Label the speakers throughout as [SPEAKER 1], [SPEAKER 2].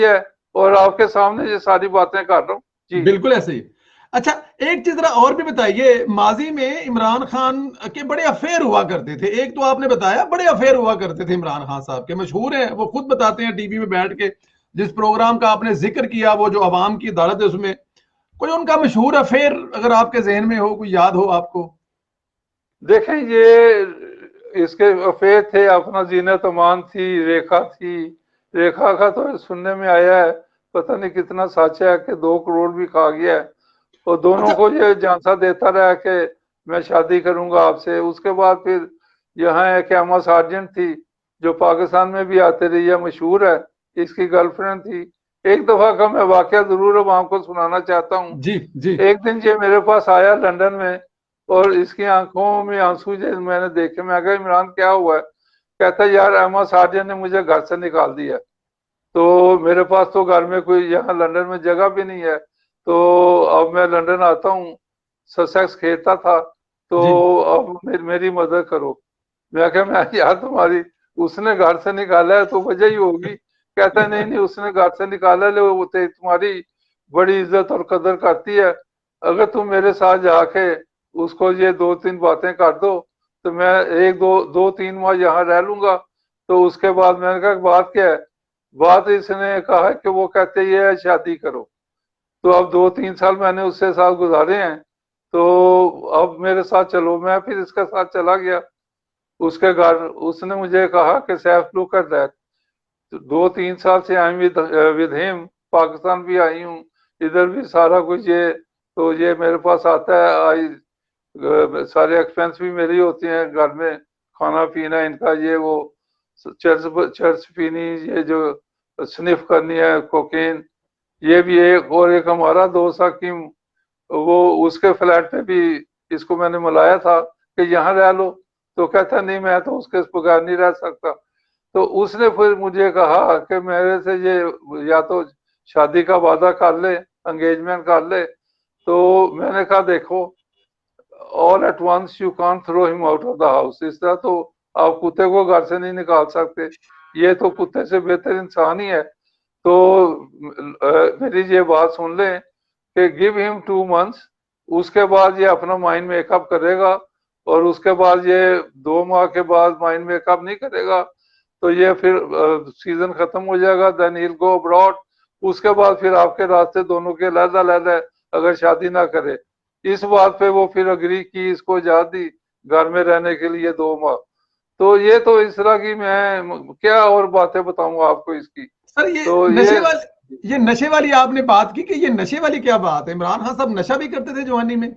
[SPEAKER 1] है और आपके सामने ये सारी बातें कर रहा हूँ जी।
[SPEAKER 2] बिल्कुल ऐसे ही। अच्छा, एक चीज जरा और भी बताइए, माजी में इमरान खान के बड़े अफेयर हुआ करते थे। एक तो आपने बताया बड़े अफेयर हुआ करते थे इमरान खान साहब के, मशहूर हैं, वो खुद बताते हैं टीवी में बैठ के। जिस प्रोग्राम का आपने जिक्र किया, वो जो अवाम की अदालत है, उसमें कोई उनका मशहूर अफेयर अगर आपके जहन में हो, कोई याद हो आपको?
[SPEAKER 1] देखें, ये इसके अफेयर थे, अपना जीनत अमान थी, रेखा थी। रेखा का तो सुनने में आया है पता नहीं कितना सच है कि 2 करोड़ भी खा गया है। और दोनों
[SPEAKER 2] अच्छा।
[SPEAKER 1] को ये झांसा देता रहा कि मैं शादी करूंगा आपसे। उसके बाद फिर यहाँ एक एमा सार्जेंट थी जो पाकिस्तान में भी आते रही है, मशहूर है, इसकी गर्लफ्रेंड थी। एक दफा का मैं वाकया जरूर अब आपको सुनाना चाहता हूँ।
[SPEAKER 2] जी जी।
[SPEAKER 1] एक दिन ये मेरे पास आया लंदन में और इसकी आंखों में आंसू जो मैंने देखे, मैं कहा इमरान क्या हुआ है? कहता है यार एमा सार्जेंट ने मुझे घर से निकाल दिया। तो मेरे पास तो घर में कोई यहाँ लंदन में जगह भी नहीं है। तो अब मैं लंदन आता हूँ, ससेक्स खेलता था, तो
[SPEAKER 2] जी।
[SPEAKER 1] अब मेरी मदद करो। मैं क्या, मैं यार तुम्हारी, उसने घर से निकाला है तो वजह ही होगी। कहता है नहीं नहीं, उसने घर से निकाला है, वो तुम्हारी बड़ी इज्जत और कदर करती है। अगर तुम मेरे साथ जाके उसको ये 2-3 बातें कर दो तो मैं एक दो 2-3 माह यहाँ रह लूंगा। तो उसके बाद मैंने कहा बात क्या है? बात इसने कहा कि वो कहते ये है शादी करो। तो अब 2-3 साल मैंने उसके साथ गुजारे हैं। तो अब मेरे साथ चलो, मैं फिर इसके साथ चला गया उसके घर। उसने मुझे कहा कि सैफ लुक एट दैट, 2-3 साल से आई विद हिम, पाकिस्तान भी आई हूँ, इधर भी सारा कुछ ये, तो ये मेरे पास आता है। आई सारे एक्सपेंस भी मेरी होती हैं घर में, खाना पीना इनका, ये वो चर्च चर्च पीनी, ये जो स्निफ करनी है कोकेन, ये भी एक। और एक हमारा दोस्त हकीम, वो उसके फ्लैट पे भी इसको मैंने मिलाया था कि यहाँ रह लो। तो कहता नहीं, मैं तो उसके बगैर नहीं रह सकता। तो उसने फिर मुझे कहा कि मेरे से ये या तो शादी का वादा कर ले, एंगेजमेंट कर ले। तो मैंने कहा देखो, all at once you can't throw him out of the house. इस तरह तो आप कुत्ते को घर से नहीं निकाल सकते, ये तो कुत्ते से बेहतर इंसान ही है। तो मेरी ये बात सुन लें कि गिव हिम 2 मंथ्स, उसके बाद ये अपना माइंड मेकअप करेगा। और उसके बाद ये 2 माह के बाद माइंड मेकअप नहीं करेगा तो ये फिर सीजन खत्म हो जाएगा, then he will go abroad. उसके बाद फिर आपके रास्ते दोनों के अलग-अलग है, अगर शादी ना करे। इस बात पे वो फिर अग्री की, इसको इजाजत दी घर में रहने के लिए 2 माह। तो ये तो इस तरह की, मैं क्या और बातें बताऊंगा आपको इसकी।
[SPEAKER 2] सर, ये
[SPEAKER 1] तो
[SPEAKER 2] नशे वाली, ये नशे वाली आपने बात की कि ये नशे वाली क्या बात है? इमरान खान साहब नशा भी करते थे जवानी में?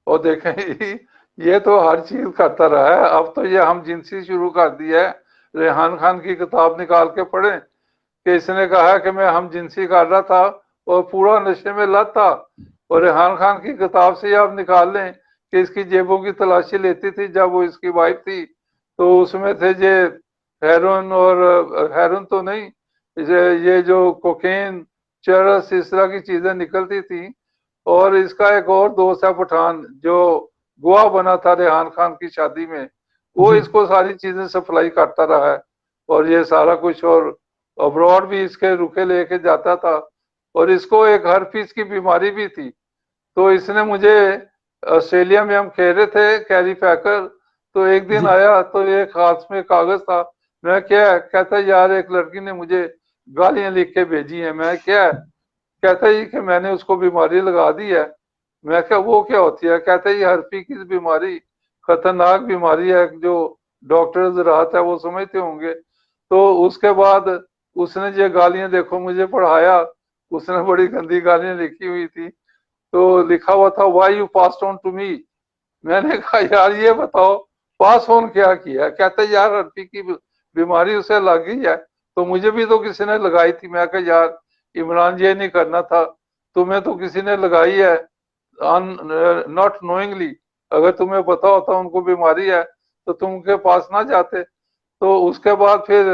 [SPEAKER 1] और देखें ये तो हर चीज करता रहा है। अब तो ये हम जिनसी शुरू कर दिया है। रेहान खान की किताब निकाल के पढ़े कि इसने कहा कि मैं हम जिनसी कर रहा था और पूरा नशे में लत था। और रेहान खान की किताब से आप निकाल लें कि इसकी जेबों की तलाशी लेती थी जब वो इसकी वाइफ थी, तो उसमें थे ये हेरोइन, और हेरोइन तो नहीं, ये जो कोकेन, चरस, इस तरह की चीजें निकलती थी। और इसका एक और दोस्त है पठान, जो गोवा बना था रेहान खान की शादी में, वो
[SPEAKER 2] जी।
[SPEAKER 1] इसको सारी चीजें सप्लाई करता रहा है। और ये सारा कुछ, और अब्रॉड भी इसके रुके लेके जाता था। और इसको एक हर्पीस की बीमारी भी थी। तो इसने मुझे, ऑस्ट्रेलिया में हम खेल रहे थे कैरी पैकर, तो एक दिन
[SPEAKER 2] जी।
[SPEAKER 1] आया तो एक हाथ में कागज था। मैं क्या है? कहता यार एक लड़की ने मुझे गालियां लिख के भेजी है। मैं क्या है? कहता है कि मैंने उसको बीमारी लगा दी है। मैं क्या, वो क्या होती है? कहता है ये हर्पी की बीमारी खतरनाक बीमारी है जो डॉक्टर राहत है वो समझते होंगे। तो उसके बाद उसने ये गालियां देखो मुझे पढ़ाया। उसने बड़ी गंदी गालियां लिखी हुई थी। तो लिखा हुआ था why you pass on to me. मैंने कहा यार ये बताओ पास ऑन क्या किया? कहते यार हर्पी की बीमारी उसे लग गई है, तो मुझे भी तो किसी ने लगाई थी। मैं कहा यार इमरान ये नहीं करना था, तुम्हें तो किसी ने लगाई है नॉट नोइंगली। अगर तुम्हें पता होता उनको बीमारी है तो तुम उनके पास ना जाते। तो उसके बाद फिर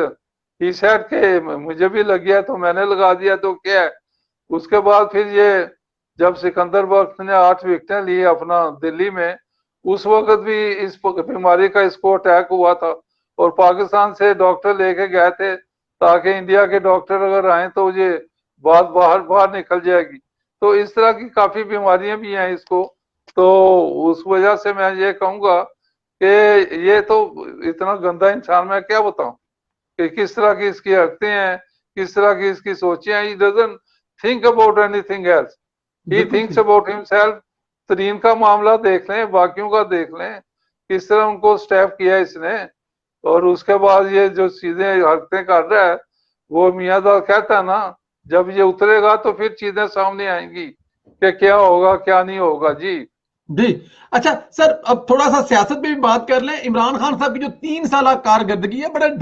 [SPEAKER 1] ही सेड के मुझे भी लग गया तो मैंने लगा दिया, तो क्या है। उसके बाद फिर ये जब सिकंदर बख्श ने 8 विकेटें ली अपना दिल्ली में, उस वक्त भी इस बीमारी का इसको अटैक हुआ था। और पाकिस्तान से डॉक्टर लेके गए थे ताकि इंडिया के डॉक्टर अगर आए तो ये बात बाहर बाहर निकल जाएगी। तो इस तरह की काफी बीमारियां भी हैं इसको। तो उस वजह से मैं ये कहूंगा कि ये तो इतना गंदा इंसान, मैं क्या बताऊं कि किस तरह की इसकी हरकतें हैं, किस तरह की इसकी सोचें हैं। He doesn't think about anything else, he
[SPEAKER 2] बिल्कुल
[SPEAKER 1] थिंक्स
[SPEAKER 2] सही।
[SPEAKER 1] About himself. तरीन का मामला देख लें, बाकियों का देख लें, किस तरह उनको स्टेप किया इसने। और उसके बाद ये जो चीजें हरकतें कर रहा है, वो मियाँदाद कहता है ना, जब ये उतरेगा तो फिर चीजें सामने आएंगी कि क्या होगा क्या नहीं होगा जी।
[SPEAKER 2] जी। अच्छा सर, अब थोड़ा सा सियासत पे भी बात कर लें। इमरान खान साहब की जो 3 साल कारकर्दगी है, बड़ा